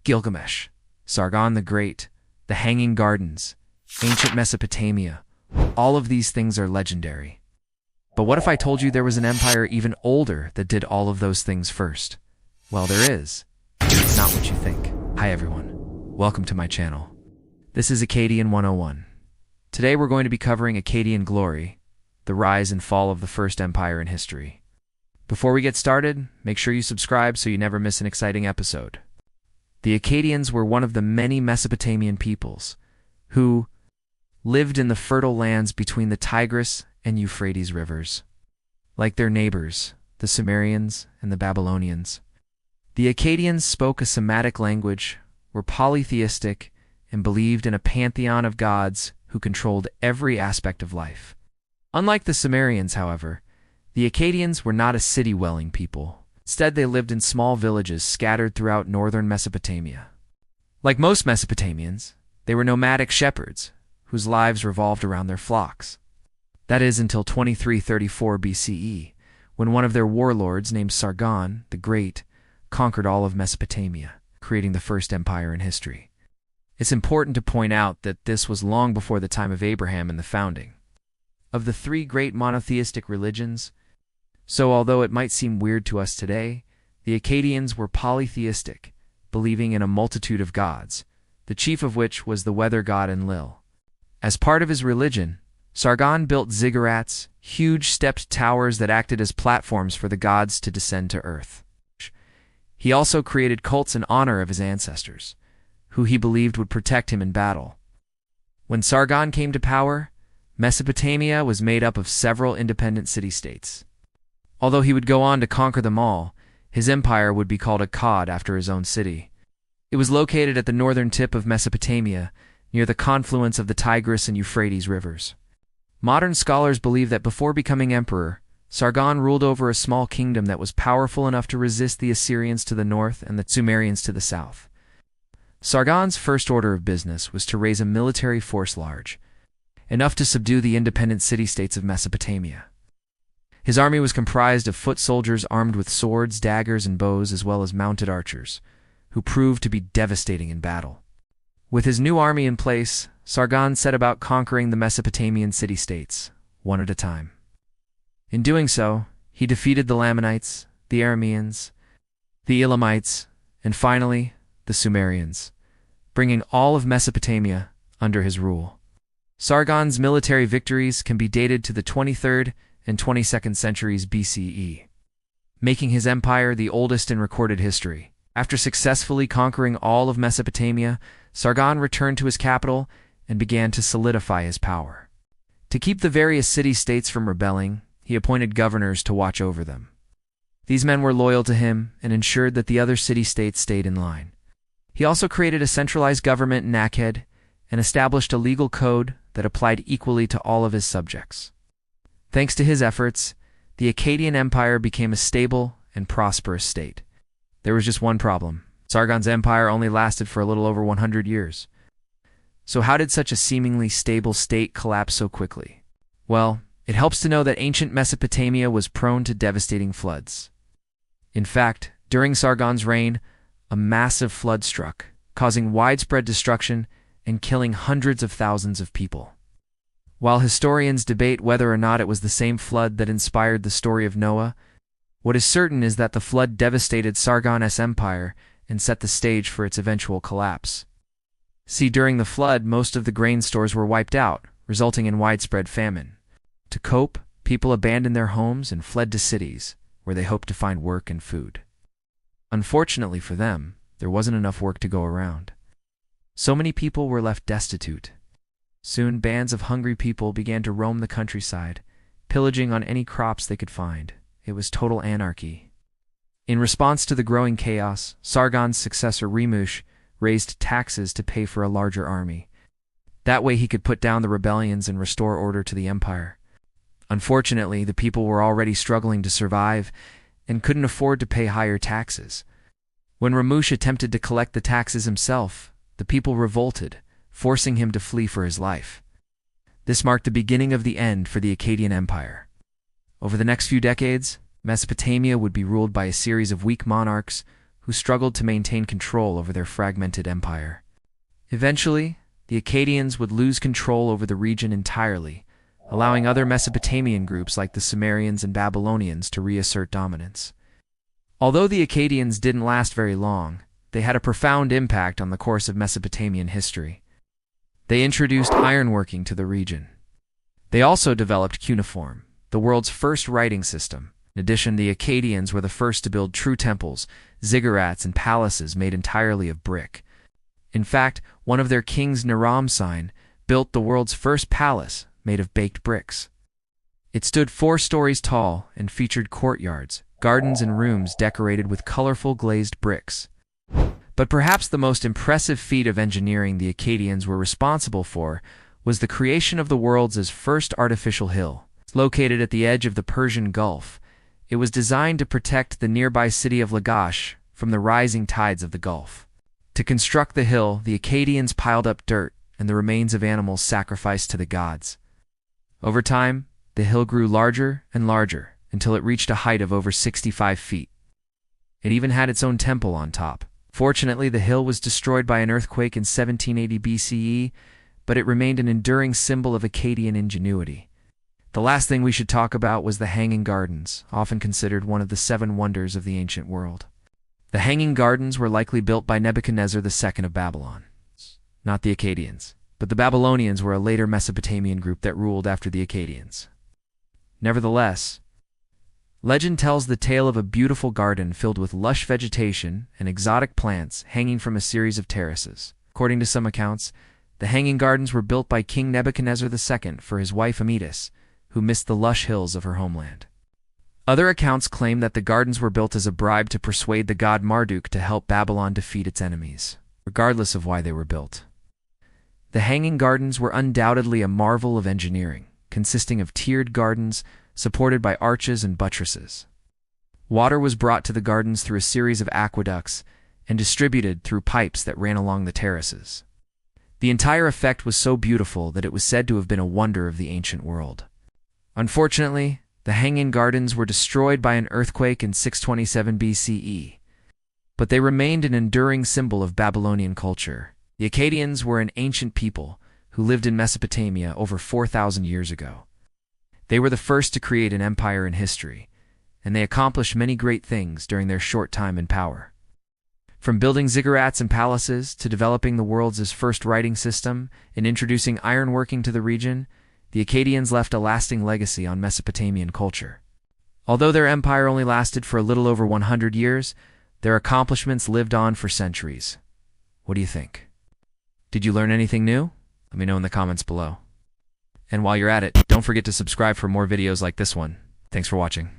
Gilgamesh, Sargon the Great, the Hanging Gardens, ancient Mesopotamia. All of these things are legendary. But what if I told you there was an empire even older that did all of those things first? Well, there is. It's not what you think. Hi everyone. Welcome to my channel. This is Akkadian 101. Today we're going to be covering Akkadian glory, the rise and fall of the first empire in history. Before we get started, make sure you subscribe so you never miss an exciting episode. The Akkadians were one of the many Mesopotamian peoples who lived in the fertile lands between the Tigris and Euphrates rivers. Like their neighbors, the Sumerians and the Babylonians, the Akkadians spoke a Semitic language, were polytheistic, and believed in a pantheon of gods who controlled every aspect of life. Unlike the Sumerians, however, the Akkadians were not a city-dwelling people. Instead, they lived in small villages scattered throughout northern Mesopotamia. Like most Mesopotamians, they were nomadic shepherds, whose lives revolved around their flocks. That is until 2334 BCE, when one of their warlords named Sargon the Great conquered all of Mesopotamia, creating the first empire in history. It's important to point out that this was long before the time of Abraham and the founding of the three great monotheistic religions. So although it might seem weird to us today, the Akkadians were polytheistic, believing in a multitude of gods, the chief of which was the weather god Enlil. As part of his religion, Sargon built ziggurats, huge stepped towers that acted as platforms for the gods to descend to earth. He also created cults in honor of his ancestors, who he believed would protect him in battle. When Sargon came to power, Mesopotamia was made up of several independent city-states. Although he would go on to conquer them all, his empire would be called Akkad after his own city. It was located at the northern tip of Mesopotamia, near the confluence of the Tigris and Euphrates rivers. Modern scholars believe that before becoming emperor, Sargon ruled over a small kingdom that was powerful enough to resist the Assyrians to the north and the Sumerians to the south. Sargon's first order of business was to raise a military force large, enough to subdue the independent city-states of Mesopotamia. His army was comprised of foot soldiers armed with swords, daggers, and bows, as well as mounted archers, who proved to be devastating in battle. With his new army in place, Sargon set about conquering the Mesopotamian city-states, one at a time. In doing so, he defeated the Lamanites, the Arameans, the Elamites, and finally, the Sumerians, bringing all of Mesopotamia under his rule. Sargon's military victories can be dated to the 23rd and 22nd centuries BCE, making his empire the oldest in recorded history. After successfully conquering all of Mesopotamia, Sargon returned to his capital and began to solidify his power. To keep the various city-states from rebelling, he appointed governors to watch over them. These men were loyal to him and ensured that the other city-states stayed in line. He also created a centralized government in Akkad and established a legal code that applied equally to all of his subjects. Thanks to his efforts, the Akkadian Empire became a stable and prosperous state. There was just one problem. Sargon's empire only lasted for a little over 100 years. So how did such a seemingly stable state collapse so quickly? Well, it helps to know that ancient Mesopotamia was prone to devastating floods. In fact, during Sargon's reign, a massive flood struck, causing widespread destruction and killing hundreds of thousands of people. While historians debate whether or not it was the same flood that inspired the story of Noah, what is certain is that the flood devastated Sargon's empire and set the stage for its eventual collapse. See, during the flood, most of the grain stores were wiped out, resulting in widespread famine. To cope, people abandoned their homes and fled to cities, where they hoped to find work and food. Unfortunately for them, there wasn't enough work to go around. So many people were left destitute. Soon, bands of hungry people began to roam the countryside, pillaging on any crops they could find. It was total anarchy. In response to the growing chaos, Sargon's successor Rimush raised taxes to pay for a larger army. That way he could put down the rebellions and restore order to the empire. Unfortunately, the people were already struggling to survive and couldn't afford to pay higher taxes. When Rimush attempted to collect the taxes himself, the people revolted, forcing him to flee for his life. This marked the beginning of the end for the Akkadian Empire. Over the next few decades, Mesopotamia would be ruled by a series of weak monarchs who struggled to maintain control over their fragmented empire. Eventually, the Akkadians would lose control over the region entirely, allowing other Mesopotamian groups like the Sumerians and Babylonians to reassert dominance. Although the Akkadians didn't last very long, they had a profound impact on the course of Mesopotamian history. They introduced ironworking to the region. They also developed cuneiform, the world's first writing system. In addition, the Akkadians were the first to build true temples, ziggurats, and palaces made entirely of brick. In fact, one of their kings, Naram-Sin, built the world's first palace made of baked bricks. It stood 4 stories tall and featured courtyards, gardens, and rooms decorated with colorful glazed bricks. But perhaps the most impressive feat of engineering the Akkadians were responsible for was the creation of the world's first artificial hill. Located at the edge of the Persian Gulf, it was designed to protect the nearby city of Lagash from the rising tides of the Gulf. To construct the hill, the Akkadians piled up dirt and the remains of animals sacrificed to the gods. Over time, the hill grew larger and larger until it reached a height of over 65 feet. It even had its own temple on top. Fortunately, the hill was destroyed by an earthquake in 1780 BCE, but it remained an enduring symbol of Akkadian ingenuity. The last thing we should talk about was the Hanging Gardens, often considered one of the 7 wonders of the ancient world. The Hanging Gardens were likely built by Nebuchadnezzar II of Babylon. Not the Akkadians, but the Babylonians were a later Mesopotamian group that ruled after the Akkadians. Nevertheless, legend tells the tale of a beautiful garden filled with lush vegetation and exotic plants hanging from a series of terraces. According to some accounts, the Hanging Gardens were built by King Nebuchadnezzar II for his wife Amytis, who missed the lush hills of her homeland. Other accounts claim that the gardens were built as a bribe to persuade the god Marduk to help Babylon defeat its enemies, regardless of why they were built. The Hanging Gardens were undoubtedly a marvel of engineering, consisting of tiered gardens supported by arches and buttresses. Water was brought to the gardens through a series of aqueducts and distributed through pipes that ran along the terraces. The entire effect was so beautiful that it was said to have been a wonder of the ancient world. Unfortunately, the Hanging Gardens were destroyed by an earthquake in 627 BCE, but they remained an enduring symbol of Babylonian culture. The Akkadians were an ancient people who lived in Mesopotamia over 4,000 years ago. They were the first to create an empire in history, and they accomplished many great things during their short time in power. From building ziggurats and palaces to developing the world's first writing system and introducing ironworking to the region, the Akkadians left a lasting legacy on Mesopotamian culture. Although their empire only lasted for a little over 100 years, their accomplishments lived on for centuries. What do you think? Did you learn anything new? Let me know in the comments below. And while you're at it, don't forget to subscribe for more videos like this one. Thanks for watching.